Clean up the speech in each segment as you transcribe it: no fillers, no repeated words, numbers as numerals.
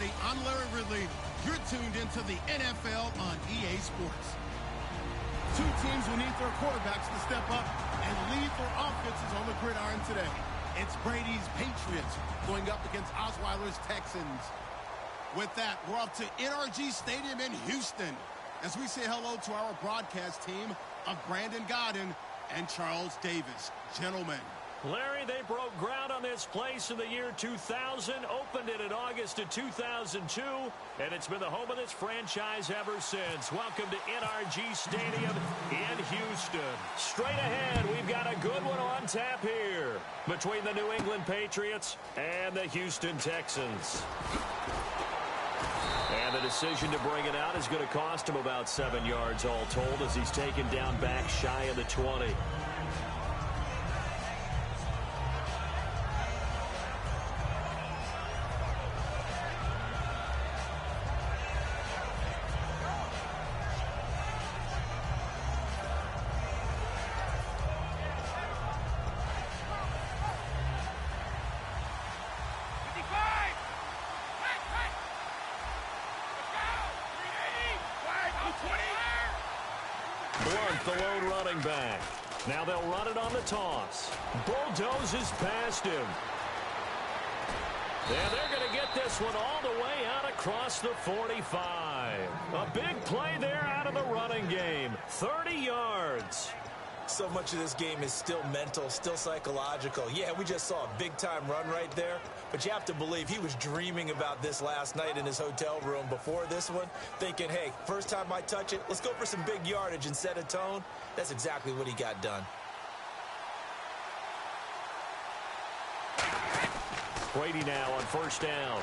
everybody. I'm Larry Ridley. You're tuned into the NFL on EA Sports. Two teams will need their quarterbacks to step up and lead their offenses on the gridiron today. It's Brady's Patriots going up against Osweiler's Texans. With that, we're up to NRG Stadium in Houston as we say hello to our broadcast team of Brandon Godden and Charles Davis. Gentlemen. Larry, they broke ground on this place in the year 2000, opened it in August of 2002, and it's been the home of this franchise ever since. Welcome to NRG Stadium in Houston. Straight ahead, we've got a good one on tap here between the New England Patriots and the Houston Texans. And the decision to bring it out is going to cost him about 7 yards all told as he's taken down back shy of the 20. Blunt, the lone running back. Now they'll run it on the toss. Bulldozes past him. And they're going to get this one all the way out across the 45. A big play there out of the running game. 30 yards. So much of this game is still mental, still psychological. Yeah, we just saw a big-time run right there, but you have to believe he was dreaming about this last night in his hotel room before this one, thinking, hey, first time I touch it, let's go for some big yardage and set a tone. That's exactly what he got done. Brady now on first down.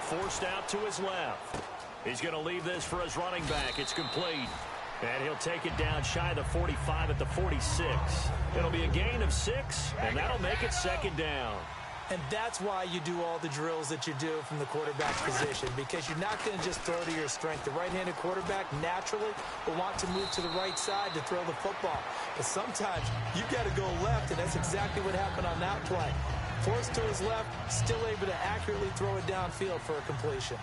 Forced out to his left. He's going to leave this for his running back. It's complete. And he'll take it down shy of the 45 at the 46. It'll be a gain of 6, and that'll make it second down. And that's why you do all the drills that you do from the quarterback's position, because you're not going to just throw to your strength. The right-handed quarterback naturally will want to move to the right side to throw the football. But sometimes you got to go left, and that's exactly what happened on that play. Forced to his left, still able to accurately throw it downfield for a completion.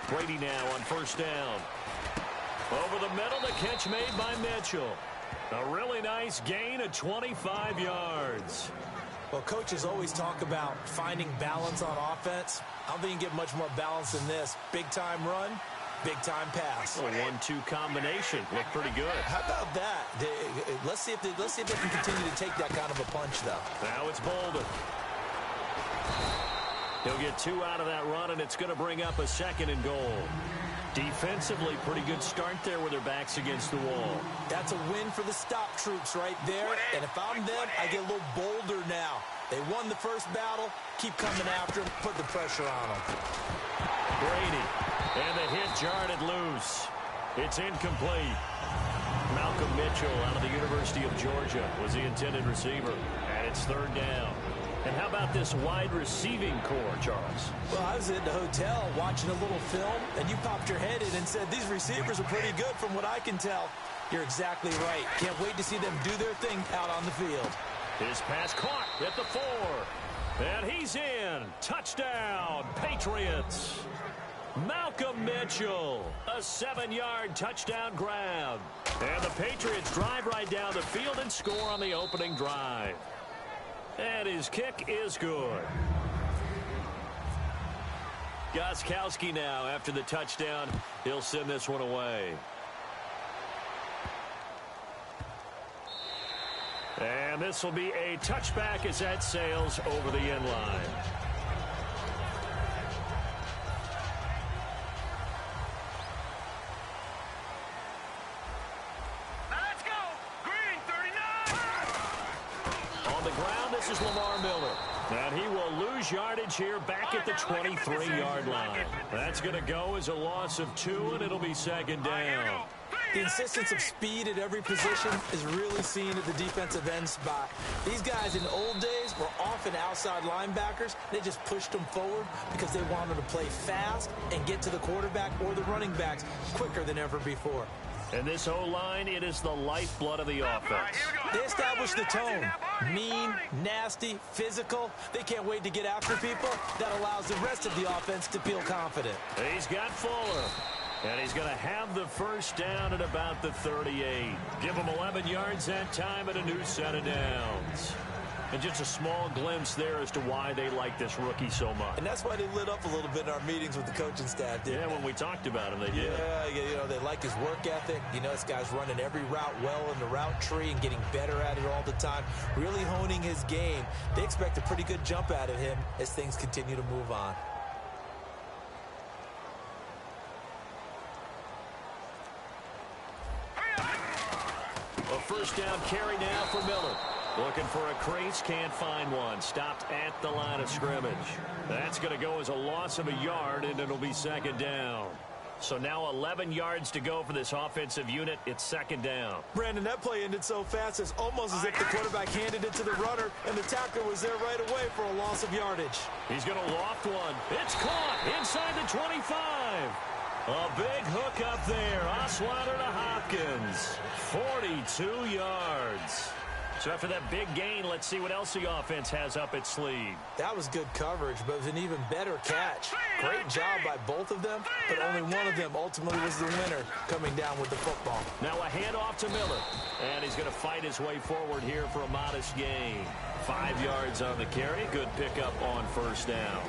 Brady now on first down. Over the middle, the catch made by Mitchell. A really nice gain of 25 yards. Well, coaches always talk about finding balance on offense. I don't think you can get much more balance than this. Big-time run, big-time pass. A 1-2 combination. Looked pretty good. How about that? Let's see if they can continue to take that kind of a punch, though. Now it's Bolden. He'll get 2 out of that run, and it's going to bring up a second and goal. Defensively, pretty good start there with their backs against the wall. That's a win for the stop troops right there. And if I'm them, I get a little bolder now. They won the first battle. Keep coming after them. Put the pressure on them. Brady. And the hit jarred it loose. It's incomplete. Malcolm Mitchell out of the University of Georgia was the intended receiver. And it's third down. And how about this wide receiving core, Charles? Well, I was in the hotel watching a little film, and you popped your head in and said, these receivers are pretty good from what I can tell. You're exactly right. Can't wait to see them do their thing out on the field. His pass caught at the 4. And he's in. Touchdown, Patriots. Malcolm Mitchell, a 7-yard touchdown grab. And the Patriots drive right down the field and score on the opening drive. And his kick is good. Gostkowski now after the touchdown. He'll send this one away. And this will be a touchback as that sails over the end line. Let's go! Green 39! On the ground, this is Lamar Miller. And he will lose yardage here back at the 23-yard line. That's going to go as a loss of 2, and it'll be second down. The insistence of speed at every position is really seen at the defensive end spot. These guys in the old days were often outside linebackers. They just pushed them forward because they wanted to play fast and get to the quarterback or the running backs quicker than ever before. And this O-line, it is the lifeblood of the offense. They establish the tone. Mean, nasty, physical. They can't wait to get after people. That allows the rest of the offense to feel confident. He's got Fuller. And he's going to have the first down at about the 38. Give him 11 yards that time and a new set of downs. And just a small glimpse there as to why they like this rookie so much. And that's why they lit up a little bit in our meetings with the coaching staff. Yeah, when we talked about him, they did. Yeah, they like his work ethic. You know, this guy's running every route well in the route tree and getting better at it all the time, really honing his game. They expect a pretty good jump out of him as things continue to move on. A first down carry now for Miller. Looking for a crease, can't find one. Stopped at the line of scrimmage. That's going to go as a loss of a yard, and it'll be second down. So now 11 yards to go for this offensive unit. It's second down. Brandon, that play ended so fast, it's almost as if the quarterback handed it to the runner, and the tackler was there right away for a loss of yardage. He's going to loft one. It's caught inside the 25. A big hook up there. Osweiler to Hopkins. 42 yards. So after that big gain, let's see what else the offense has up its sleeve. That was good coverage, but it was an even better catch. Great job by both of them, but only one of them ultimately was the winner coming down with the football. Now a handoff to Miller, and he's going to fight his way forward here for a modest gain. 5 yards on the carry. Good pickup on first down.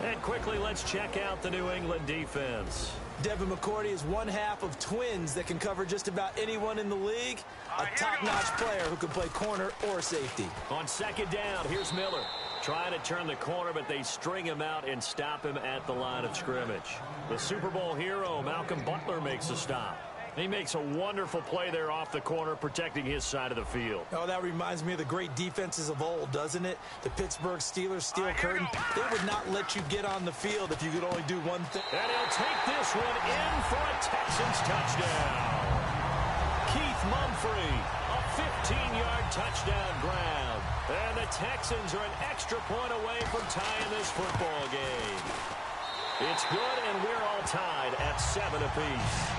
And quickly, let's check out the New England defense. Devin McCourty is one half of twins that can cover just about anyone in the league. A top-notch player who can play corner or safety. On second down, here's Miller. Trying to turn the corner, but they string him out and stop him at the line of scrimmage. The Super Bowl hero, Malcolm Butler, makes a stop. He makes a wonderful play there off the corner, protecting his side of the field. Oh, that reminds me of the great defenses of old, doesn't it? The Pittsburgh Steelers steel curtain. They would not let you get on the field if you could only do one thing. And he'll take this one in for a Texans touchdown. Keith Mumphrey, a 15-yard touchdown grab. And the Texans are an extra point away from tying this football game. It's good, and we're all tied at 7 apiece.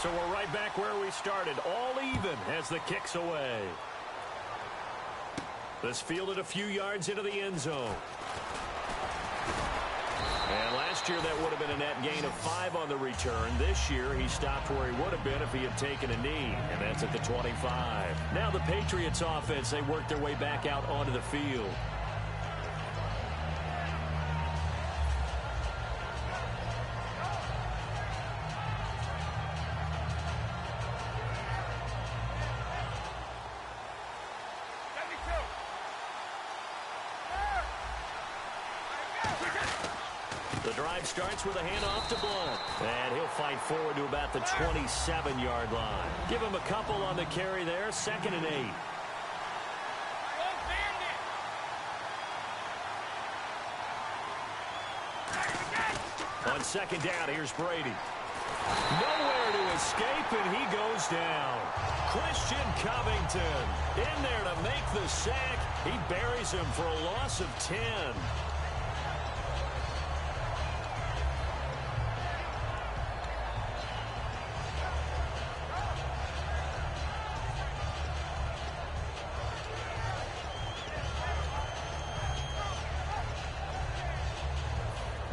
So we're right back where we started, all even as the kick's away. This fielded a few yards into the end zone. And last year that would have been a net gain of 5 on the return. This year he stopped where he would have been if he had taken a knee, and that's at the 25. Now the Patriots offense, they work their way back out onto the field. The drive starts with a handoff to Blunt. And he'll fight forward to about the 27-yard line. Give him a couple on the carry there. 2nd and 8. On second down, here's Brady. Nowhere to escape, and he goes down. Christian Covington in there to make the sack. He buries him for a loss of 10.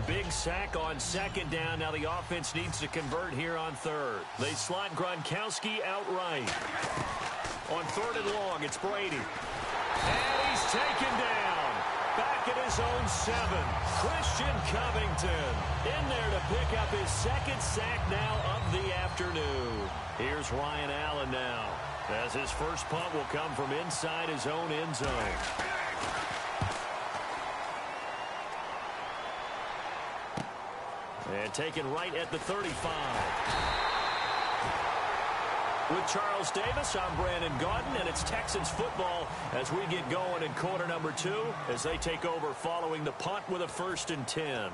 Big sack on second down. Now the offense needs to convert here on third. They slot Gronkowski outright. On 3rd and long, it's Brady. And he's taken down. Back at his own 7. Christian Covington in there to pick up his 2nd sack now of the afternoon. Here's Ryan Allen now, as his first punt will come from inside his own end zone. And taken right at the 35. With Charles Davis, I'm Brandon Gaudin, and it's Texans football as we get going in quarter number 2 as they take over following the punt with a 1st and 10.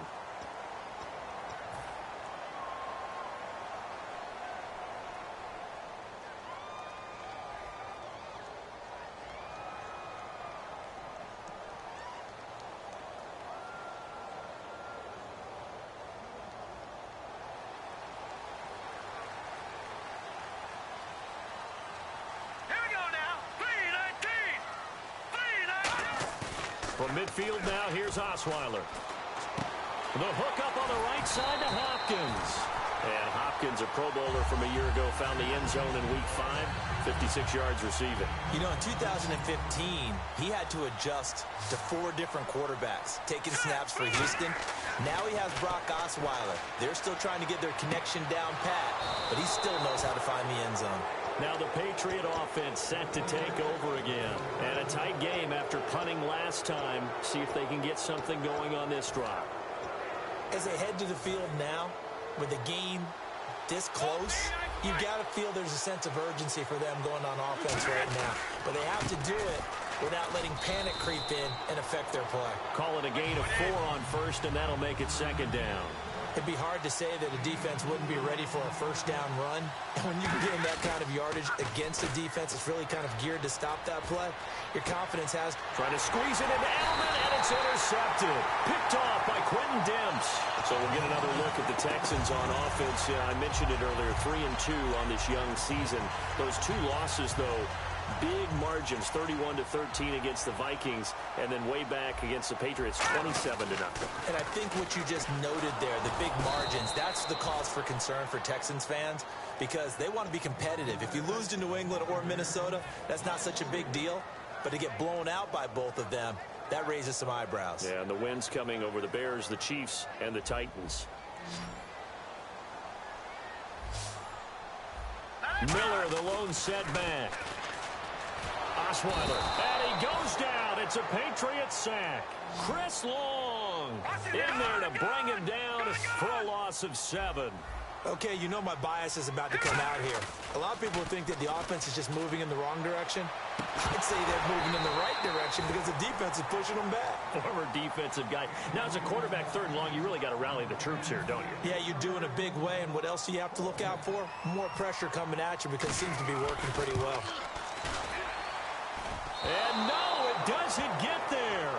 From midfield now, here's Osweiler. The hook up on the right side to Hopkins. And Hopkins, a Pro Bowler from a year ago, found the end zone in Week 5, 56 yards receiving. You know, in 2015, he had to adjust to 4 different quarterbacks, taking snaps for Houston. Now he has Brock Osweiler. They're still trying to get their connection down pat, but he still knows how to find the end zone. Now the Patriot offense set to take over again. And a tight game after punting last time. See if they can get something going on this drive. As they head to the field now, with the game this close, you've got to feel there's a sense of urgency for them going on offense right now. But they have to do it without letting panic creep in and affect their play. Call it a gain of 4 on first, and that'll make it second down. It'd be hard to say that a defense wouldn't be ready for a first down run. And when you gain that kind of yardage against a defense, it's really kind of geared to stop that play. Your confidence has... Trying to squeeze it into Edelman, and it's intercepted. Picked off by Quentin Demps. So we'll get another look at the Texans on offense. I mentioned it earlier, 3-2 on this young season. Those 2 losses, though, big margins, 31-13 against the Vikings, and then way back against the Patriots, 27-0. And I think what you just noted there, the big margins, that's the cause for concern for Texans fans, because they want to be competitive. If you lose to New England or Minnesota, that's not such a big deal. But to get blown out by both of them, that raises some eyebrows. Yeah, and the wins coming over the Bears, the Chiefs, and the Titans. Miller, the lone setback. Osweiler, and he goes down. It's a Patriot sack. Chris Long in there to bring him down for a loss of 7. Okay, you know my bias is about to come out here. A lot of people think that the offense is just moving in the wrong direction. I'd say they're moving in the right direction because the defense is pushing them back. Former defensive guy. Now, as a quarterback, 3rd and long, you really got to rally the troops here, don't you? Yeah, you do in a big way. And what else do you have to look out for? More pressure coming at you because it seems to be working pretty well. And no, it doesn't get there.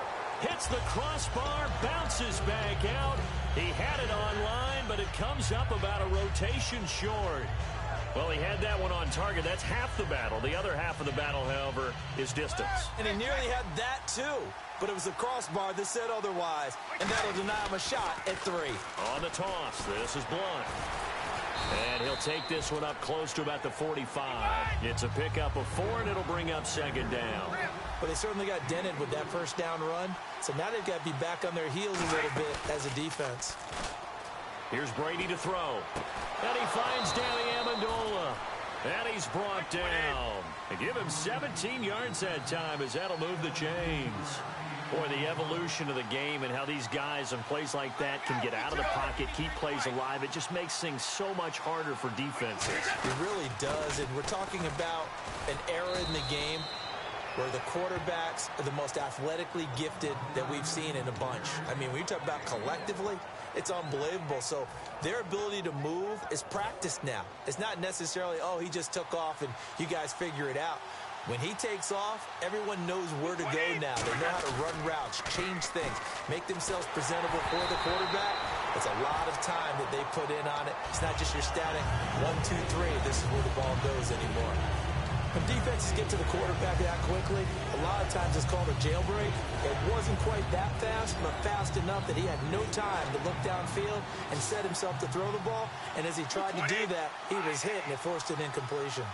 Hits the crossbar, bounces back out. He had it online, but it comes up about a rotation short. Well, he had that one on target. That's half the battle. The other half of the battle, however, is distance. And he nearly had that, too. But it was the crossbar that said otherwise. And that'll deny him a shot at 3. On the toss, this is Blunt. And he'll take this one up close to about the 45. It's a pickup of 4, and it'll bring up second down. But they certainly got dented with that first down run. So now they've got to be back on their heels a little bit as a defense. Here's Brady to throw. And he finds Danny Amendola. And he's brought down. And give him 17 yards that time as that'll move the chains. Boy, the evolution of the game and how these guys in plays like that can get out of the pocket, keep plays alive, it just makes things so much harder for defenses. It really does, and we're talking about an era in the game where the quarterbacks are the most athletically gifted that we've seen in a bunch. I mean, when you talk about collectively, it's unbelievable. So their ability to move is practiced now. It's not necessarily, oh, he just took off and you guys figure it out. When he takes off, everyone knows where to go now. They know how to run routes, change things, make themselves presentable for the quarterback. It's a lot of time that they put in on it. It's not just your static 1, 2, 3. This is where the ball goes anymore. When defenses get to the quarterback that quickly, a lot of times it's called a jailbreak. It wasn't quite that fast, but fast enough that he had no time to look downfield and set himself to throw the ball. And as he tried to do that, he was hit, and it forced an incompletion.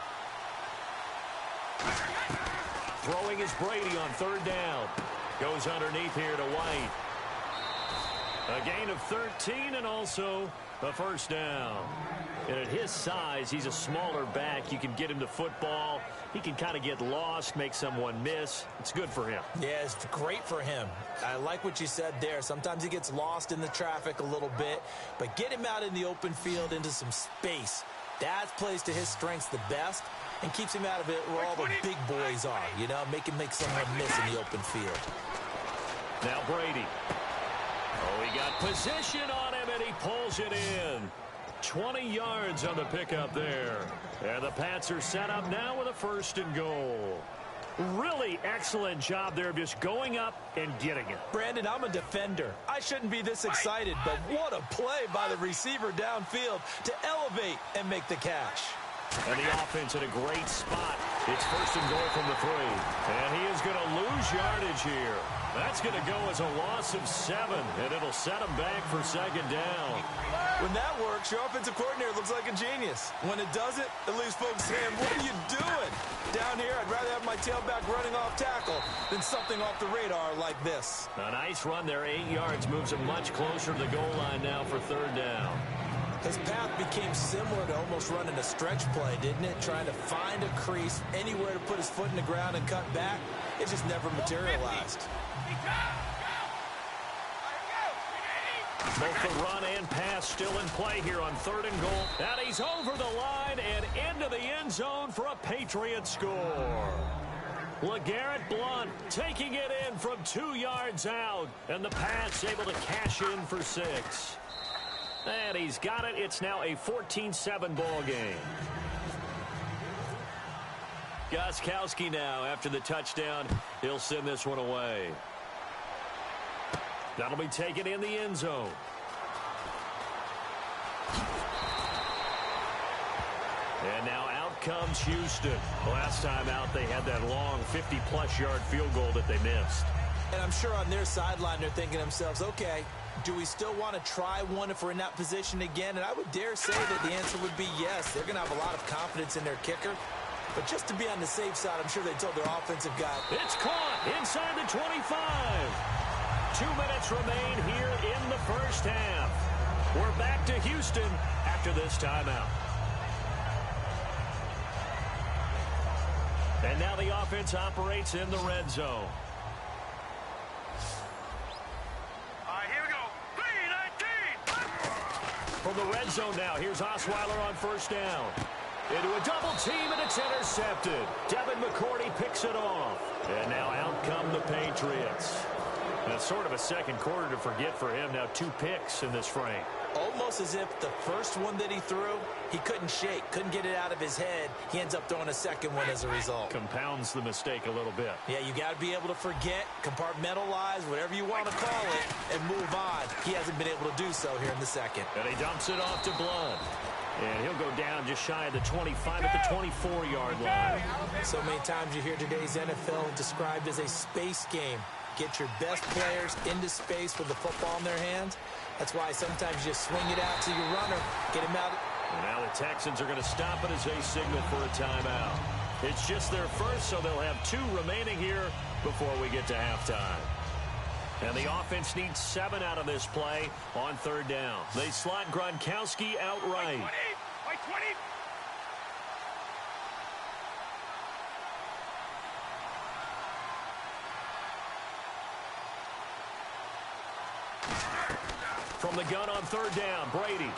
Throwing is Brady on 3rd down. Goes underneath here to White. A gain of 13 and also a first down. And at his size, he's a smaller back. You can get him to football. He can kind of get lost, make someone miss. It's good for him. Yeah, it's great for him. I like what you said there. Sometimes he gets lost in the traffic a little bit, but get him out in the open field into some space. That plays to his strengths the best and keeps him out of it where all the big boys are, you know, make someone miss in the open field. Now Brady. Oh, he got position on him, and he pulls it in. 20 yards on the pickup there. And the Pats are set up now with a 1st and goal. Really excellent job there of just going up and getting it. Brandon, I'm a defender. I shouldn't be this excited, but what a play by the receiver downfield to elevate and make the catch. And the offense in a great spot. It's first and goal from the 3. And he is going to lose yardage here. That's going to go as a loss of 7, and it'll set him back for second down. When that works, your offensive coordinator looks like a genius. When it doesn't, it leaves folks saying, what are you doing? Down here, I'd rather have my tailback running off tackle than something off the radar like this. A nice run there, 8 yards, moves him much closer to the goal line now for third down. His path became similar to almost running a stretch play, didn't it? Trying to find a crease, anywhere to put his foot in the ground and cut back. It just never materialized. Both the run and pass still in play here on third and goal. And he's over the line and into the end zone for a Patriot score. LeGarrette Blount taking it in from 2 yards out. And the pass able to cash in for 6. And he's got it. It's now a 14-7 ball game. Gostkowski now after the touchdown. He'll send this one away. That'll be taken in the end zone. And now out comes Houston. Last time out, they had that long 50-plus yard field goal that they missed. And I'm sure on their sideline, they're thinking to themselves, okay, do we still want to try one if we're in that position again? And I would dare say that the answer would be yes. They're going to have a lot of confidence in their kicker. But just to be on the safe side, I'm sure they told their offensive guy. It's caught inside the 25. 2 minutes remain here in the first half. We're back to Houston after this timeout. And now the offense operates in the red zone. All right, here we go. 3-19. From the red zone now, here's Osweiler on first down. Into a double team, and it's intercepted. Devin McCourty picks it off. And now out come the Patriots. That's sort of a second quarter to forget for him. Now 2 picks in this frame. Almost as if the first one that he threw, he couldn't shake, couldn't get it out of his head. He ends up throwing a second one as a result. Compounds the mistake a little bit. Yeah, you got to be able to forget, compartmentalize, whatever you want to call it, and move on. He hasn't been able to do so here in the second. And he dumps it off to Blount. And he'll go down just shy of the 25 at the 24-yard line. So many times you hear today's NFL described as a space game. Get your best players into space with the football in their hands. That's why sometimes you just swing it out to your runner, get him out. And now the Texans are going to stop it as they signal for a timeout. It's just their first, so they'll have 2 remaining here before we get to halftime. And the offense needs 7 out of this play on third down. They slot Gronkowski outright. White 20. From the gun on third down, Brady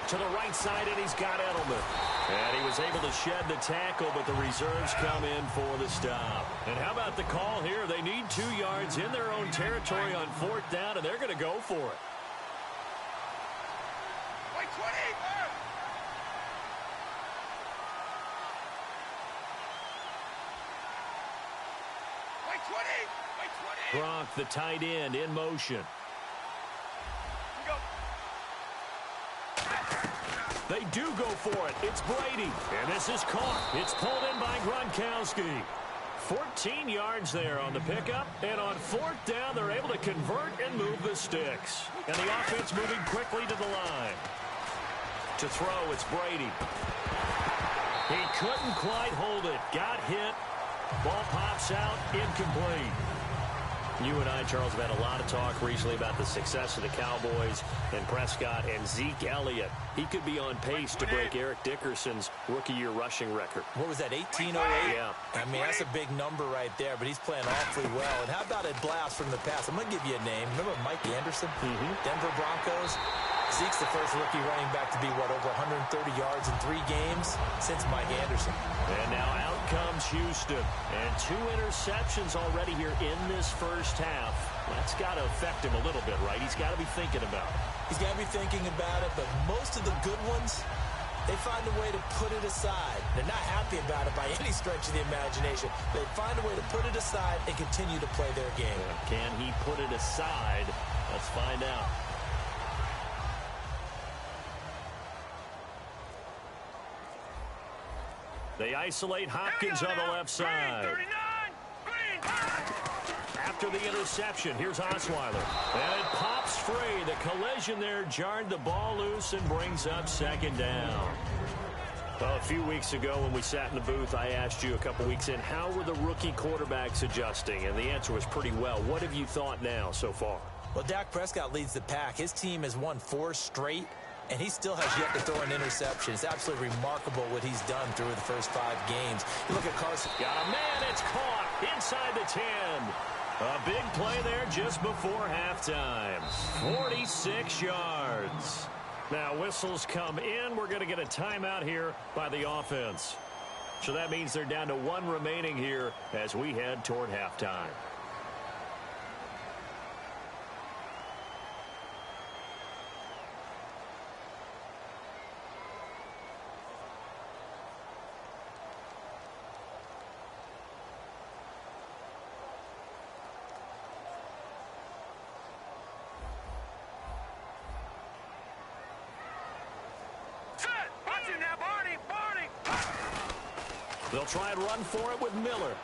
to the right side, and he's got Edelman. And he was able to shed the tackle, but the reserves come in for the stop. And how about the call here? They need 2 yards in their own territory on fourth down, and they're going to go for it. White 20. White 20. White 20. Gronk, the tight end, in motion. They do go for it. It's Brady. And this is caught. It's pulled in by Gronkowski. 14 yards there on the pickup. And on fourth down, they're able to convert and move the sticks. And the offense moving quickly to the line. To throw, it's Brady. He couldn't quite hold it. Got hit. Ball pops out. Incomplete. You and I, Charles, have had a lot of talk recently about the success of the Cowboys and Prescott and Zeke Elliott. He could be on pace to break Eric Dickerson's rookie-year rushing record. What was that, 1808? Yeah. I mean, that's a big number right there, but he's playing awfully well. And how about a blast from the past? I'm going to give you a name. Remember Mike Anderson? Denver Broncos? Zeke's the first rookie running back to be, what, over 130 yards in 3 games since Mike Anderson. And now out comes Houston. And 2 interceptions already here in this first half. That's got to affect him a little bit, right? He's got to be thinking about it. He's got to be thinking about it, but most of the good ones, they find a way to put it aside. They're not happy about it by any stretch of the imagination. They find a way to put it aside and continue to play their game. Can he put it aside? Let's find out. They isolate Hopkins on the left side. After the interception, here's Osweiler. And it pops free. The collision there jarred the ball loose and brings up second down. Well, a few weeks ago when we sat in the booth, I asked you a couple weeks in, how were the rookie quarterbacks adjusting? And the answer was pretty well. What have you thought now so far? Well, Dak Prescott leads the pack. His team has won 4 straight, and he still has yet to throw an interception. It's absolutely remarkable what he's done through the first 5 games. You look at Carson. Got a man. It's caught inside the 10. A big play there just before halftime. 46 yards. Now, whistles come in. We're going to get a timeout here by the offense. So that means they're down to 1 remaining here as we head toward halftime. They'll try and run for it with Miller.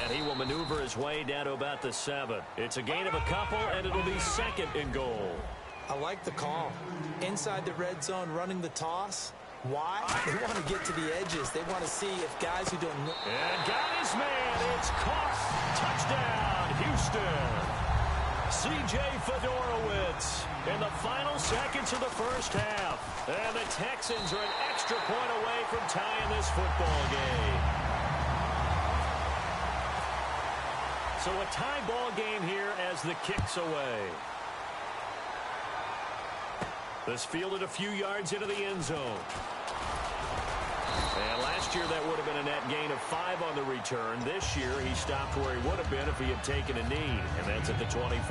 And he will maneuver his way down to about the 7. It's a gain of a couple, and it'll be second and goal. I like the call. Inside the red zone, running the toss. Why? They want to get to the edges. They want to see if guys who don't know. And got his man. It's caught. Touchdown, Houston. C.J. Fedorowicz in the final seconds of the first half. And the Texans are an extra point away from tying this football game. So a tie ball game here as the kick's away. This fielded a few yards into the end zone. And last year that would have been a net gain of 5 on the return. This year he stopped where he would have been if he had taken a knee, and that's at the 25.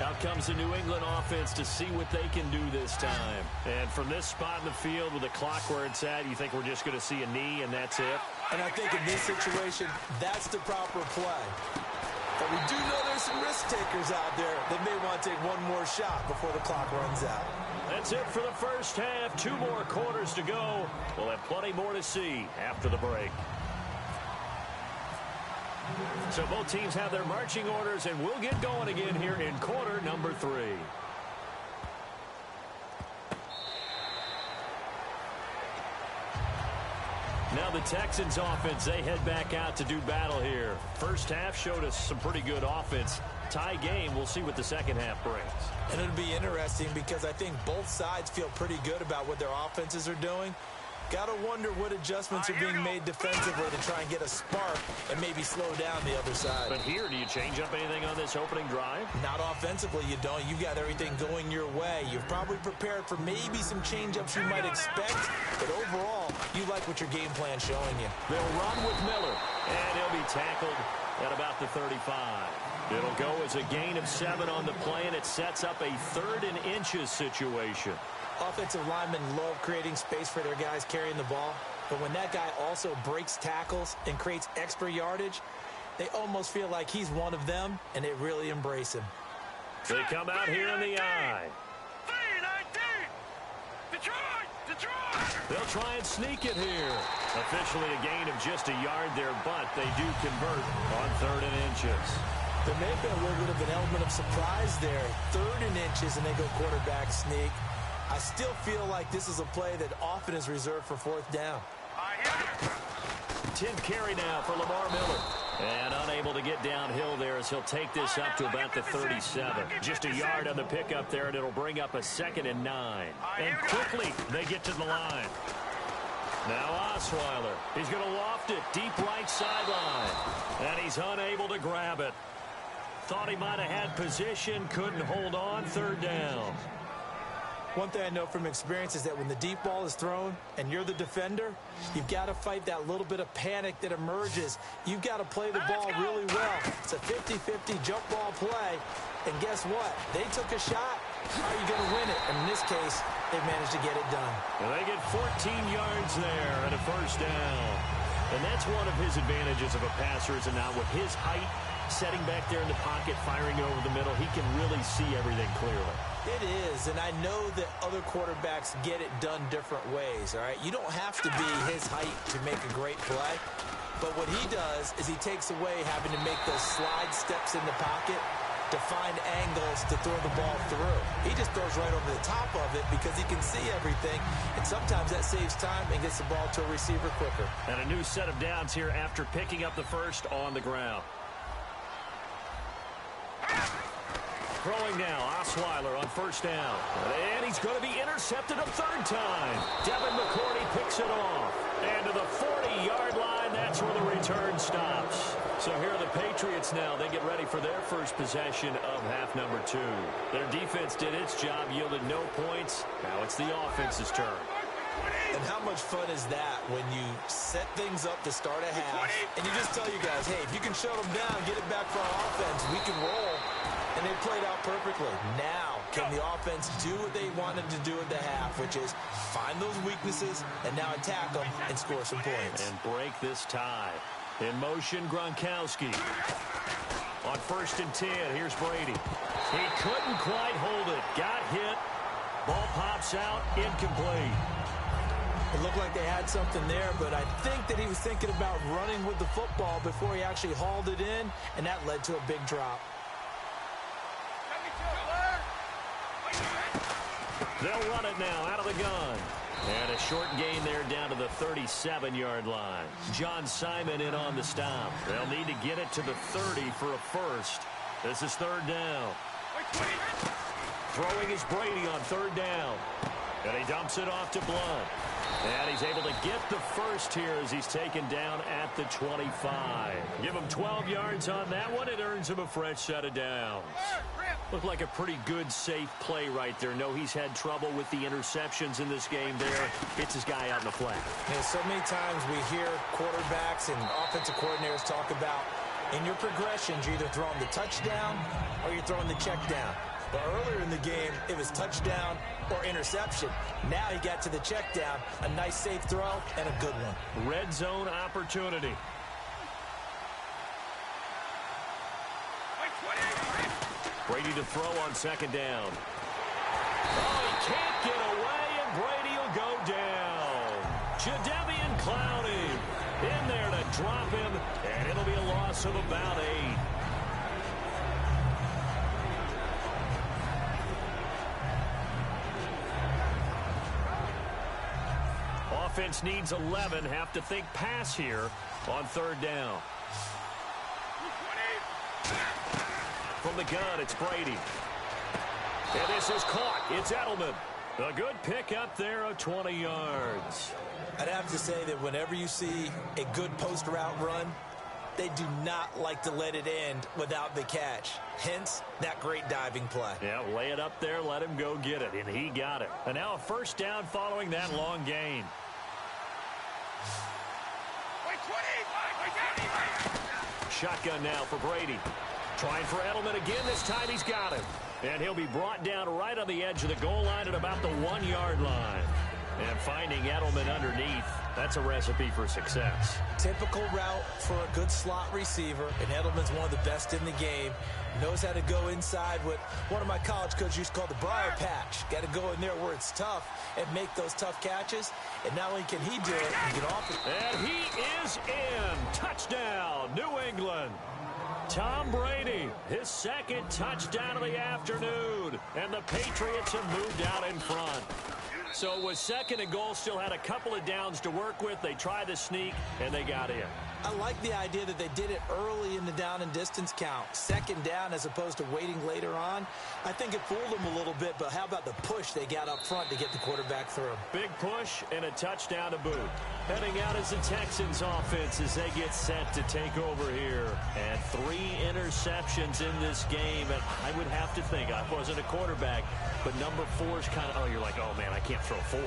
Out comes the New England offense to see what they can do this time. And from this spot in the field with the clock where it's at, you think we're just going to see a knee and that's it? And I think in this situation, that's the proper play. But we do know there's some risk takers out there that may want to take one more shot before the clock runs out. That's it for the first half. 2 more quarters to go. We'll have plenty more to see after the break. So both teams have their marching orders, and we'll get going again here in quarter number 3. Now the Texans offense, they head back out to do battle here. First half showed us some pretty good offense. Tie game, we'll see what the second half brings. And it'll be interesting because I think both sides feel pretty good about what their offenses are doing. Got to wonder what adjustments are being made defensively to try and get a spark and maybe slow down the other side. But here, do you change up anything on this opening drive? Not offensively, you don't. You've got everything going your way. You've probably prepared for maybe some change-ups you might expect, but overall, you like what your game plan's showing you. They'll run with Miller, and he'll be tackled at about the 35. It'll go as a gain of 7 on the play, and it sets up a 3rd and inches situation. Offensive linemen love creating space for their guys carrying the ball, but when that guy also breaks tackles and creates extra yardage, they almost feel like he's one of them, and they really embrace him. They come out here in the I. They'll try and sneak it here. Officially a gain of just a yard there, but they do convert on 3rd and inches. There may have been a little bit of an element of surprise there. 3rd and inches, and they go quarterback sneak. I still feel like this is a play that often is reserved for 4th down. 10th carry now for Lamar Miller. And unable to get downhill there as he'll take this up to about the 37. Just a yard on the pickup there, and it'll bring up a 2nd and 9. And quickly, they get to the line. Now Osweiler. He's going to loft it deep right sideline. And he's unable to grab it. Thought he might have had position, couldn't hold on. 3rd down. One thing I know from experience is that when the deep ball is thrown and you're the defender, you've got to fight that little bit of panic that emerges. You've got to play the ball really well. It's a 50-50 jump ball play. And guess what? They took a shot. How are you going to win it? And in this case, they managed to get it done. And they get 14 yards there and a 1st down. And that's one of his advantages of a passer, is not with his height Setting back there in the pocket, firing it over the middle, he can really see everything clearly. It is, and I know that other quarterbacks get it done different ways, all right? You don't have to be his height to make a great play, but what he does is he takes away having to make those slide steps in the pocket to find angles to throw the ball through. He just throws right over the top of it because he can see everything, and sometimes that saves time and gets the ball to a receiver quicker. And a new set of downs here after picking up the first on the ground. Throwing now, Osweiler on first down. And he's going to be intercepted a third time. Devin McCourty picks it off. And to the 40-yard line, that's where the return stops. So here are the Patriots now. They get ready for their first possession of half number 2. Their defense did its job, yielded no points. Now it's the offense's turn. And how much fun is that when you set things up to start a half, and you just tell you guys, hey, if you can shut them down, get it back for our offense, we can roll. And they played out perfectly. Now, can the offense do what they wanted to do at the half, which is find those weaknesses and now attack them and score some points. And break this tie. In motion, Gronkowski. On 1st and 10, here's Brady. He couldn't quite hold it. Got hit. Ball pops out, incomplete. It looked like they had something there, but I think that he was thinking about running with the football before he actually hauled it in, and that led to a big drop. They'll run it now out of the gun. And a short gain there down to the 37-yard line. John Simon in on the stop. They'll need to get it to the 30 for a first. This is 3rd down. Throwing is Brady on 3rd down. And he dumps it off to Blunt. And he's able to get the first here as he's taken down at the 25. Give him 12 yards on that one. It earns him a fresh set of downs. Looked like a pretty good, safe play right there. No, he's had trouble with the interceptions in this game there. Gets his guy out in the flat. Yeah, so many times we hear quarterbacks and offensive coordinators talk about in your progressions, you're either throwing the touchdown or you're throwing the check down. But earlier in the game, it was touchdown or interception. Now he got to the check down, a nice safe throw, and a good one. Red zone opportunity. Brady to throw on 2nd down. Oh, he can't get away, and Brady will go down. Jadeveon Clowney in there to drop him, and it'll be a loss of about 8. Offense needs 11. Have to think pass here on 3rd down. From the gun, it's Brady. And this is caught. It's Edelman. A good pick up there of 20 yards. I'd have to say that whenever you see a good post route run, they do not like to let it end without the catch. Hence, that great diving play. Yeah, lay it up there, let him go get it, and he got it. And now a 1st down following that long gain. Shotgun now for Brady. Trying for Edelman again. This time he's got him. And he'll be brought down right on the edge of the goal line at about the 1-yard line. And finding Edelman underneath, that's a recipe for success. Typical route for a good slot receiver, and Edelman's one of the best in the game. Knows how to go inside what one of my college coaches used to call the briar patch. Got to go in there where it's tough and make those tough catches. And not only can he do it, he can offer. And he is in. Touchdown, New England. Tom Brady, his 2nd touchdown of the afternoon. And the Patriots have moved out in front. So it was 2nd and goal, still had a couple of downs to work with. They tried to sneak, and they got in. I like the idea that they did it early in the down and distance count. 2nd down as opposed to waiting later on. I think it fooled them a little bit, but how about the push they got up front to get the quarterback through? Big push and a touchdown to boot. Heading out as the Texans offense as they get set to take over here. And 3 interceptions in this game. And I would have to think, I wasn't a quarterback, but number 4 is kind of, oh, you're like, oh, man, I can't throw 4.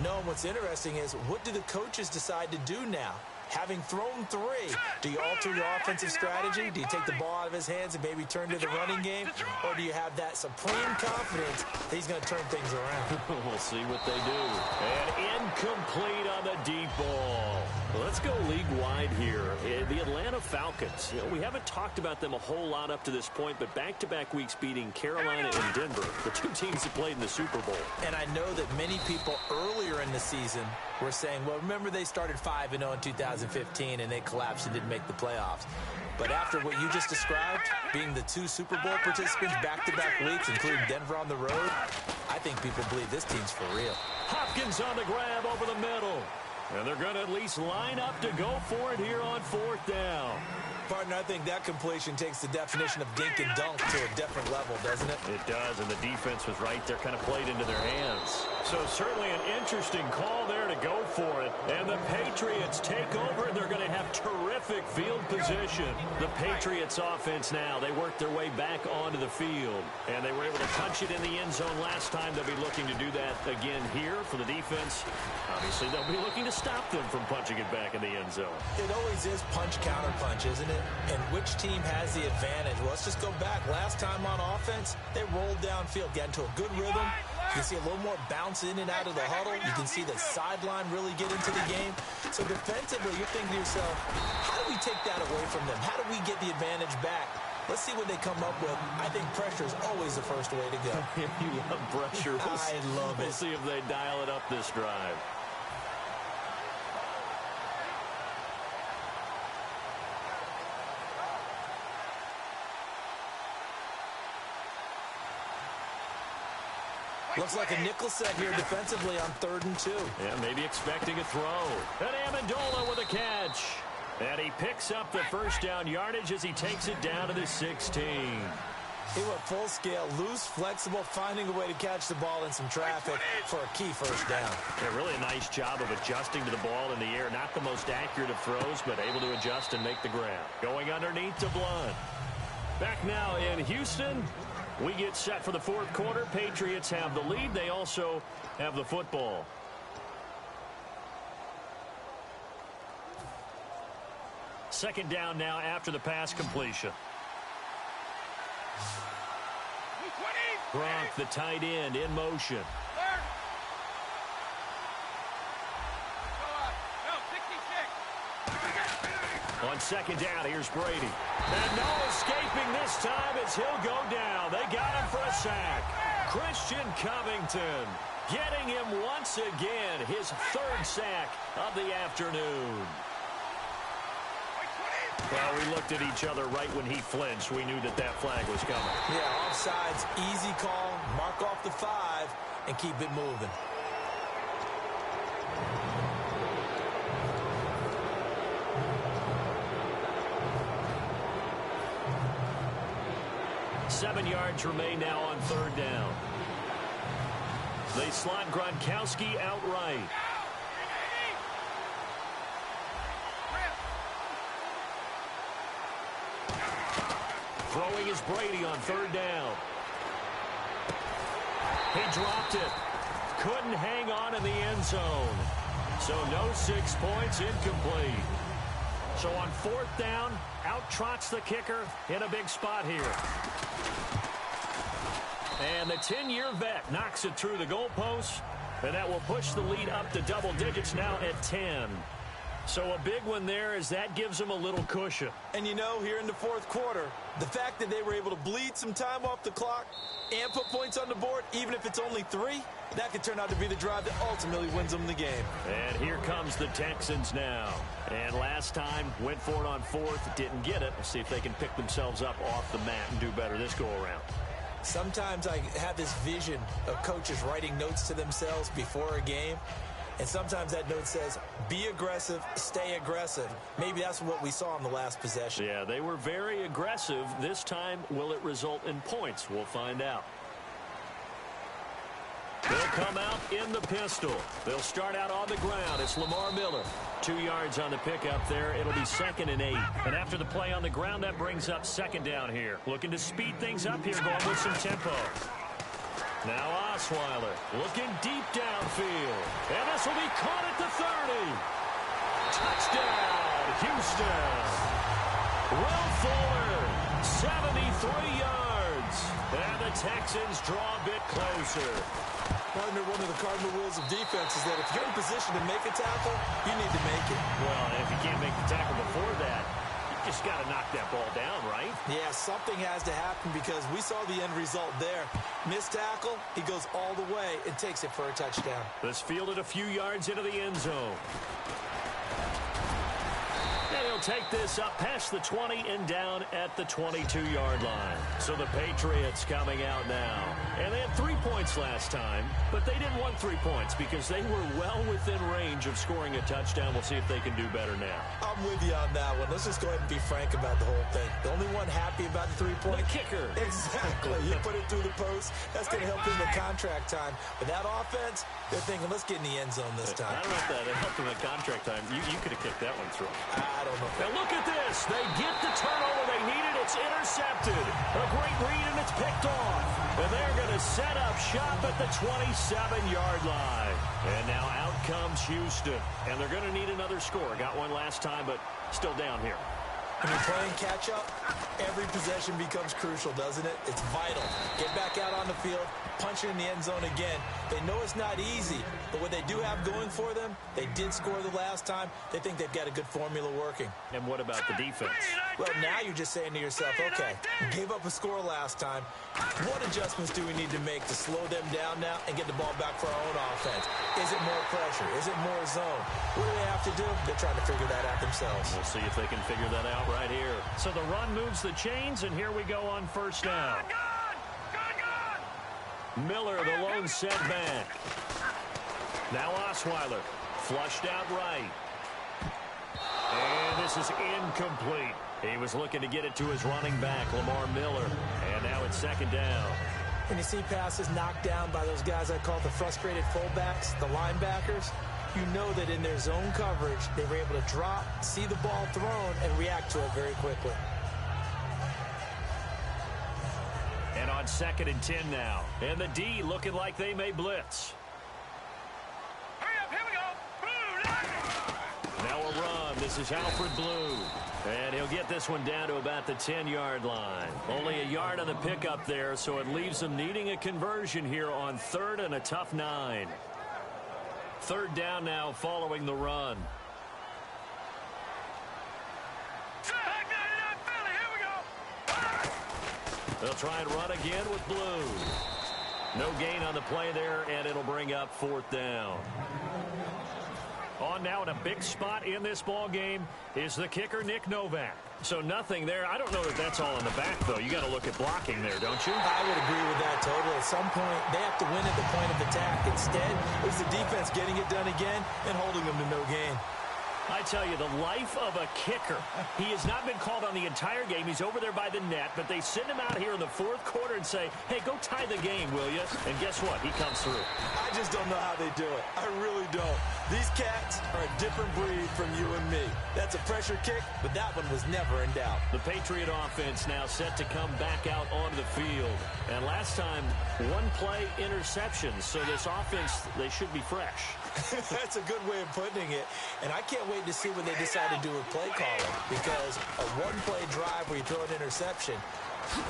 No, what's interesting is, what do the coaches decide to do now? Having thrown 3, do you alter your offensive strategy? Do you take the ball out of his hands and maybe turn to the running game? Or do you have that supreme confidence that he's going to turn things around? We'll see what they do. And incomplete on the deep ball. Let's go league-wide here. The Atlanta Falcons. We haven't talked about them a whole lot up to this point, but back-to-back weeks beating Carolina and Denver, the 2 teams that played in the Super Bowl. And I know that many people earlier in the season were saying, well, remember they started 5-0 in 2015 and they collapsed and didn't make the playoffs. But after what you just described, being the 2 Super Bowl participants back-to-back weeks, including Denver on the road, I think people believe this team's for real. Hopkins on the grab over the middle. And they're going to at least line up to go for it here on 4th down. Partner, I think that completion takes the definition of dink and dunk to a different level, doesn't it? It does, and the defense was right there, kind of played into their hands. So certainly an interesting call there to go for it. And the Patriots take over, and they're going to have terrific field position. The Patriots offense now, they worked their way back onto the field. And they were able to punch it in the end zone last time. They'll be looking to do that again here for the defense. Obviously, they'll be looking to stop them from punching it back in the end zone. It always is punch-counter-punch, isn't it? And which team has the advantage? Well, let's just go back. Last time on offense, they rolled downfield, got into a good rhythm. You can see a little more bounce in and out of the huddle. You can see the sideline really get into the game. So defensively, you're thinking to yourself, how do we take that away from them? How do we get the advantage back? Let's see what they come up with. I think pressure is always the first way to go. You love pressure. I love it. We'll see if they dial it up this drive. Looks like a nickel set here defensively on 3rd and 2. Yeah, maybe expecting a throw. And Amendola with a catch. And he picks up the first down yardage as he takes it down to the 16. He went full scale, loose, flexible, finding a way to catch the ball in some traffic for a key first down. Yeah, really a nice job of adjusting to the ball in the air. Not the most accurate of throws, but able to adjust and make the grab. Going underneath to Blunt. Back now in Houston. We get set for the 4th quarter. Patriots have the lead. They also have the football. Second down now after the pass completion. Gronk, the tight end, in motion. On second down, here's Brady. And no escaping this time as he'll go down. They got him for a sack. Christian Covington getting him once again, his 3rd sack of the afternoon. Well, we looked at each other right when he flinched. We knew that that flag was coming. Yeah, offsides, easy call, mark off the 5, and keep it moving. Seven yards remain now on 3rd down. They slot Gronkowski outright. Throwing is Brady on 3rd down. He dropped it. Couldn't hang on in the end zone. So no 6 points, incomplete. So on 4th down, out trots the kicker in a big spot here. And the 10-year vet knocks it through the goalpost, and that will push the lead up to double digits now at 10. So a big one there as that gives them a little cushion. And you know, here in the 4th quarter, the fact that they were able to bleed some time off the clock and put points on the board, even if it's only 3, that could turn out to be the drive that ultimately wins them the game. And here comes the Texans now. And last time, went for it on 4th, didn't get it. We'll see if they can pick themselves up off the mat and do better this go-around. Sometimes I have this vision of coaches writing notes to themselves before a game. And sometimes that note says, be aggressive, stay aggressive. Maybe that's what we saw in the last possession. Yeah, they were very aggressive. This time, will it result in points? We'll find out. They'll come out in the pistol. They'll start out on the ground. It's Lamar Miller. 2 yards on the pickup there. It'll be 2nd and 8. And after the play on the ground, that brings up 2nd down here. Looking to speed things up here, going with some tempo. Now Osweiler looking deep downfield. And this will be caught at the 30. Touchdown, Houston. Will Fuller, 73 yards. And the Texans draw a bit closer. Partner, one of the cardinal rules of defense is that if you're in position to make a tackle, you need to make it. Well, if you can't make the tackle before that, you just got to knock that ball down, right? Yeah, something has to happen because we saw the end result there. Missed tackle, he goes all the way and takes it for a touchdown. This fielded a few yards into the end zone. And he'll take this up past the 20 and down at the 22-yard line. So the Patriots coming out now. And they had 3 points last time, but they didn't want 3 points because they were well within range of scoring a touchdown. We'll see if they can do better now. I'm with you on that one. Let's just go ahead and be frank about the whole thing. The only one happy about the 3-point? The kicker. Exactly. You put it through the post. That's going to help him in contract time. But that offense, they're thinking, let's get in the end zone this time. I don't know if that helped him in contract time. You could have kicked that one through. I don't know. Now look at this. They get the turnover they needed. It's intercepted. A great read, and it's picked off. And they're going to set up shop at the 27-yard line. And now out comes Houston. And they're going to need another score. Got one last time, but still down here. When you're playing catch-up, every possession becomes crucial, doesn't it? It's vital. Get back out on the field, punch it in the end zone again. They know it's not easy, but what they do have going for them, they did score the last time. They think they've got a good formula working. And what about the defense? Well, now you're just saying to yourself, okay, gave up a score last time. What adjustments do we need to make to slow them down now and get the ball back for our own offense? Is it more pressure? Is it more zone? What do they have to do? They're trying to figure that out themselves. We'll see if they can figure that out right here. So the run moves the chains, and here we go on first down. Miller, the lone setback. Now Osweiler, flushed out right. And this is incomplete. He was looking to get it to his running back, Lamar Miller. And now it's second down. And you see passes knocked down by those guys I call the frustrated fullbacks, the linebackers. You know that in their zone coverage, they were able to drop, see the ball thrown, and react to it very quickly. And on 2nd and 10 now. And the D looking like they may blitz. Hurry up, here we go. Blue. Now a run. This is Alfred Blue. And he'll get this one down to about the 10-yard line. Only a yard on the pickup there, so it leaves them needing a conversion here on 3rd and a tough 9. 3rd down now following the run. They'll try and run again with Blue. No gain on the play there, and it'll bring up 4th down. On now in a big spot in this ball game is the kicker, Nick Novak. So nothing there. I don't know that that's all in the back, though. You got to look at blocking there, don't you? I would agree with that totally. At some point, they have to win at the point of attack. Instead, it was the defense getting it done again and holding them to no gain. I tell you, the life of a kicker. He has not been called on the entire game. He's over there by the net, but they send him out here in the 4th quarter and say, hey, go tie the game, will you? And guess what? He comes through. I just don't know how they do it. I really don't. These cats are a different breed from you and me. That's a pressure kick, but that one was never in doubt. The Patriot offense now set to come back out onto the field. And last time, 1 play interceptions. So this offense, they should be fresh. That's a good way of putting it. And I can't wait to see what they decide to do with play calling, because a 1-play drive where you throw an interception,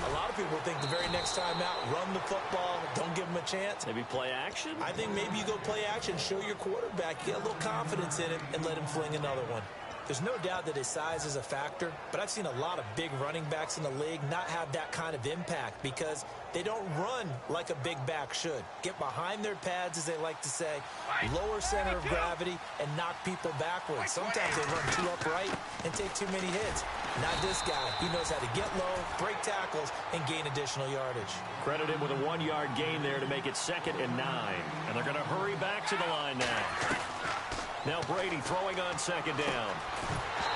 a lot of people think the very next time out, run the football, don't give them a chance. Maybe play action? I think maybe you go play action, show your quarterback, get a little confidence in him, and let him fling another one. There's no doubt that his size is a factor, but I've seen a lot of big running backs in the league not have that kind of impact because they don't run like a big back should. Get behind their pads, as they like to say, lower center of gravity, and knock people backwards. Sometimes they run too upright and take too many hits. Not this guy. He knows how to get low, break tackles, and gain additional yardage. Credit him with a 1-yard gain there to make it 2nd and 9. And they're going to hurry back to the line now. Now Brady throwing on 2nd down.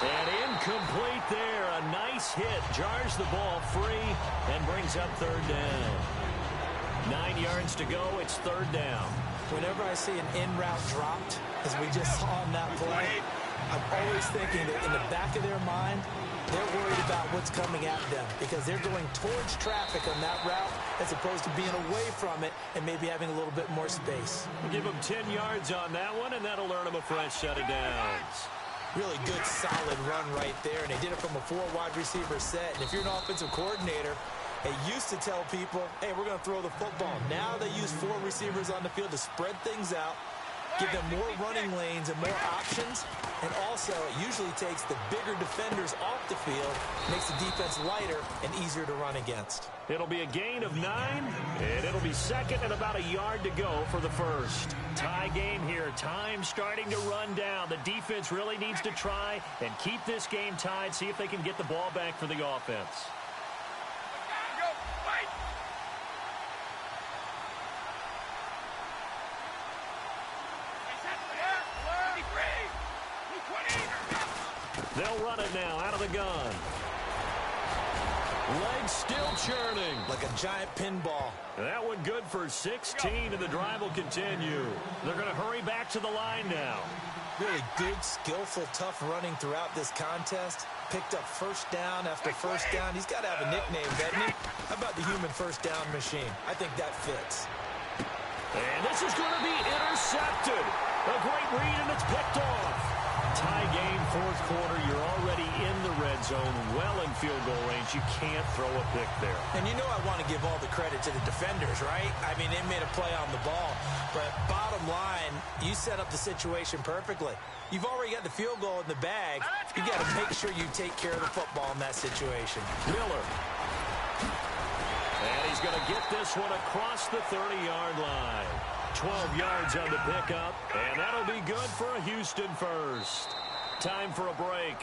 And incomplete there. A nice hit. Jars the ball free and brings up 3rd down. 9 yards to go. It's 3rd down. Whenever I see an in-route dropped, as we just saw on that play, I'm always thinking that in the back of their mind, they're worried about what's coming at them because they're going towards traffic on that route as opposed to being away from it and maybe having a little bit more space. We'll give them 10 yards on that one, and that'll earn them a fresh set of downs. Really good, solid run right there, and they did it from a 4 wide receiver set. And if you're an offensive coordinator, they used to tell people, hey, we're going to throw the football. Now they use 4 receivers on the field to spread things out, give them more running lanes and more options, and also it usually takes the bigger defenders off the field, makes the defense lighter and easier to run against. It'll be a gain of 9, and it'll be second and about a yard to go for the first. Tie game here. Time starting to run down. The defense really needs to try and keep this game tied, see if they can get the ball back for the offense. They'll run it now out of the gun. Legs still churning. Like a giant pinball. That one good for 16, and the drive will continue. They're going to hurry back to the line now. Really good, skillful, tough running throughout this contest. Picked up first down after first down. He's got to have a nickname, doesn't he? How about the human first down machine? I think that fits. And this is going to be intercepted. A great read, and it's picked off. Tie game, fourth quarter. You're already in the red zone, well in field goal range. You can't throw a pick there. And you know I want to give all the credit to the defenders, right? I mean, they made a play on the ball. But bottom line, you set up the situation perfectly. You've already got the field goal in the bag. You got to make sure you take care of the football in that situation. Miller. And he's going to get this one across the 30-yard line. 12 yards on the pickup, and that'll be good for a Houston first. Time for a break.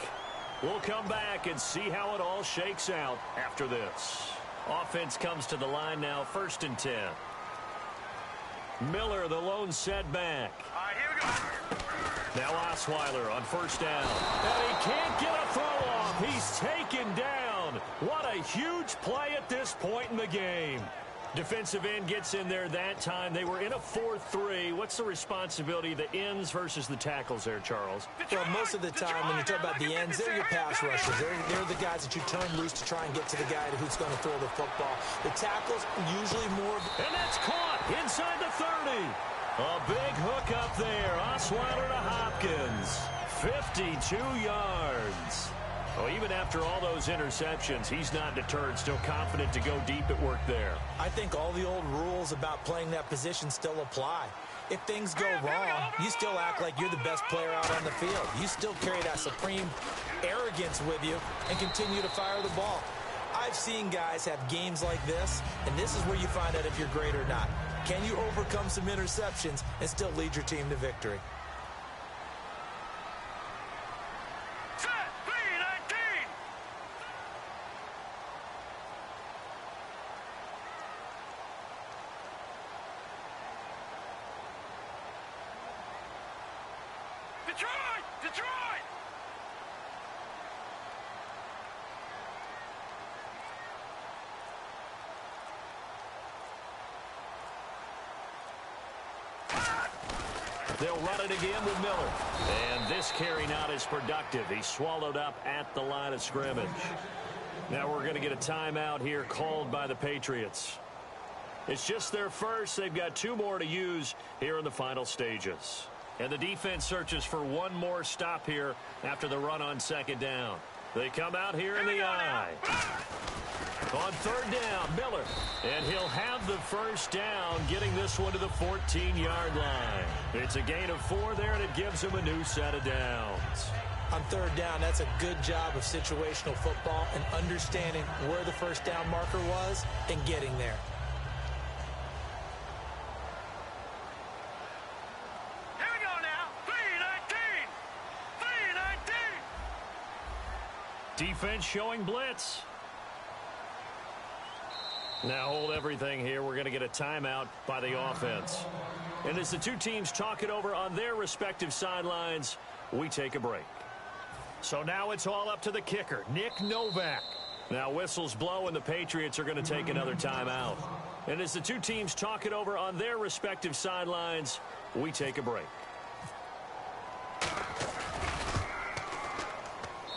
We'll come back and see how it all shakes out after this. Offense comes to the line now, 1st and 10. Miller, the lone setback. All right, here we go. Now Osweiler on 1st down. And he can't get a throw off. He's taken down. What a huge play at this point in the game. Defensive end gets in there that time. They were in a 4-3. What's the responsibility of the ends versus the tackles there, Charles? Well, most of the time when you talk about the ends, they're your pass rushers. They're the guys that you turn loose to try and get to the guy who's going to throw the football. The tackles usually more. And that's caught inside the 30. A big hook up there. Osweiler to Hopkins. 52 yards. Well, even after all those interceptions, he's not deterred, still confident to go deep at work there. I think all the old rules about playing that position still apply. If things go wrong, you still act like you're the best player out on the field. You still carry that supreme arrogance with you and continue to fire the ball. I've seen guys have games like this, and this is where you find out if you're great or not. Can you overcome some interceptions and still lead your team to victory? Detroit! They'll run it again with Miller. And this carry not as productive. He's swallowed up at the line of scrimmage. Now we're going to get a timeout here called by the Patriots. It's just their first. They've got 2 more to use here in the final stages. And the defense searches for one more stop here after the run on 2nd down. They come out here in the eye. On 3rd down, Miller. And he'll have the first down, getting this one to the 14-yard line. It's a gain of 4 there, and it gives him a new set of downs. On 3rd down, that's a good job of situational football and understanding where the first down marker was and getting there. Defense showing blitz. Now hold everything here. We're going to get a timeout by the offense. And as the 2 teams talk it over on their respective sidelines, we take a break. So now it's all up to the kicker, Nick Novak. Now whistles blow and the Patriots are going to take another timeout. And as the 2 teams talk it over on their respective sidelines, we take a break.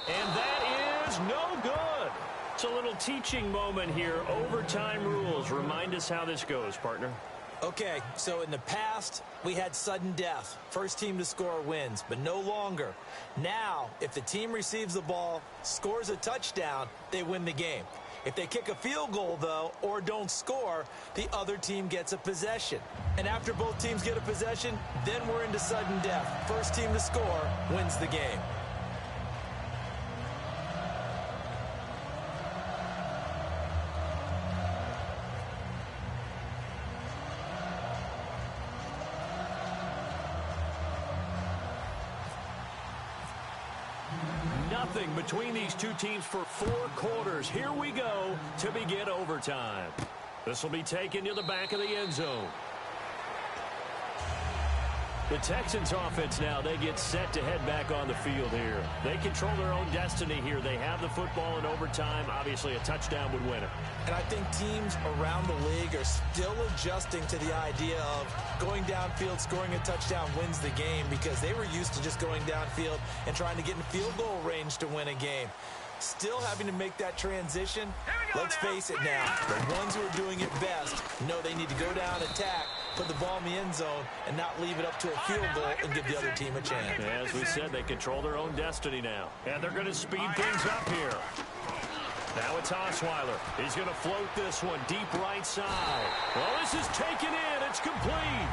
And that is no good. It's a little teaching moment here. Overtime rules. Remind us how this goes, partner. Okay, so in the past, we had sudden death. First team to score wins, but no longer. Now, if the team receives the ball, scores a touchdown, they win the game. If they kick a field goal, though, or don't score, the other team gets a possession. And after both teams get a possession, then we're into sudden death. First team to score wins the game. Nothing between these two teams for 4 quarters. Here we go to begin overtime. This will be taken to the back of the end zone. The Texans offense now, they get set to head back on the field here. They control their own destiny here. They have the football in overtime. Obviously, a touchdown would win it. And I think teams around the league are still adjusting to the idea of going downfield, scoring a touchdown wins the game, because they were used to just going downfield and trying to get in field goal range to win a game. Still having to make that transition. Let's face it now, the ones who are doing it best know they need to go down, attack, put the ball in the end zone, and not leave it up to a field goal and give the other team a chance. As we said, they control their own destiny now. And they're going to speed things up here. Now it's Osweiler. He's going to float this one deep right side. Well, this is taken in. It's complete.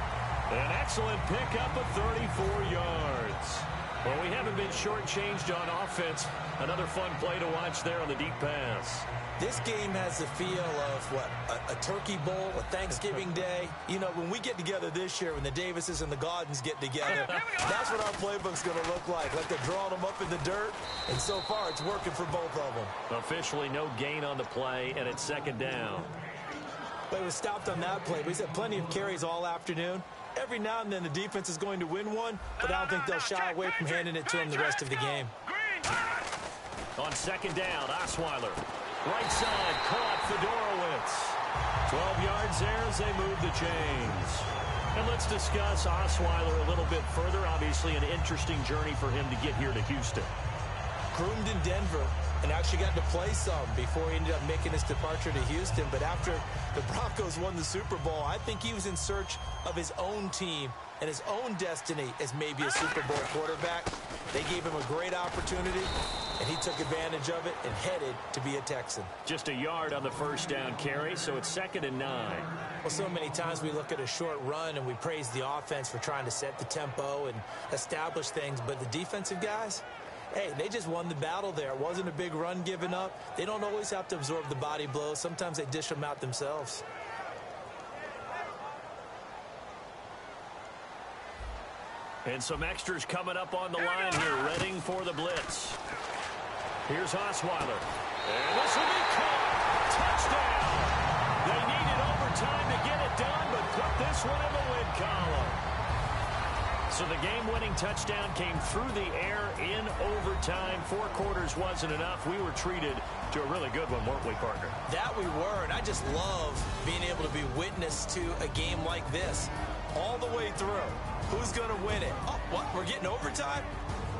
An excellent pickup of 34 yards. Well, we haven't been shortchanged on offense. Another fun play to watch there on the deep pass. This game has the feel of, what, a turkey bowl, a Thanksgiving day. You know, when we get together this year, when the Davises and the Gaudens get together, that's what our playbook's going to look like they're drawing them up in the dirt, and so far it's working for both of them. Officially no gain on the play, and it's second down. But it was stopped on that play. We've had plenty of carries all afternoon. Every now and then the defense is going to win one, but I don't think they'll shy away from handing it to him the rest of the game. On second down, Osweiler. Right side, caught Fedorowicz. 12 yards there as they move the chains. And let's discuss Osweiler a little bit further. Obviously an interesting journey for him to get here to Houston. Groomed in Denver and actually got to play some before he ended up making his departure to Houston. But after the Broncos won the Super Bowl, I think he was in search of his own team and his own destiny as maybe a Super Bowl quarterback. They gave him a great opportunity, and he took advantage of it and headed to be a Texan. Just a yard on the first down carry, so it's 2nd and 9. Well, so many times we look at a short run and we praise the offense for trying to set the tempo and establish things, but the defensive guys, hey, they just won the battle there. It wasn't a big run given up. They don't always have to absorb the body blows. Sometimes they dish them out themselves. And some extras coming up on the line here, readying for the blitz. Here's Osweiler. And this will be caught. Touchdown. They needed overtime to get it done, but put this one in the win column. So the game-winning touchdown came through the air in overtime. 4 quarters wasn't enough. We were treated to a really good one, weren't we, partner? That we were, and I just love being able to be witness to a game like this. All the way through. Who's going to win it? Oh, what? We're getting overtime?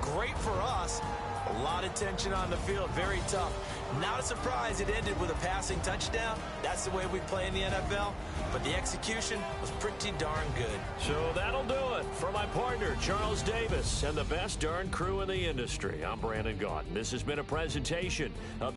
Great for us. A lot of tension on the field. Very tough. Not a surprise it ended with a passing touchdown. That's the way we play in the NFL. But the execution was pretty darn good. So that'll do it for my partner, Charles Davis, and the best darn crew in the industry. I'm Brandon Gaudin. This has been a presentation of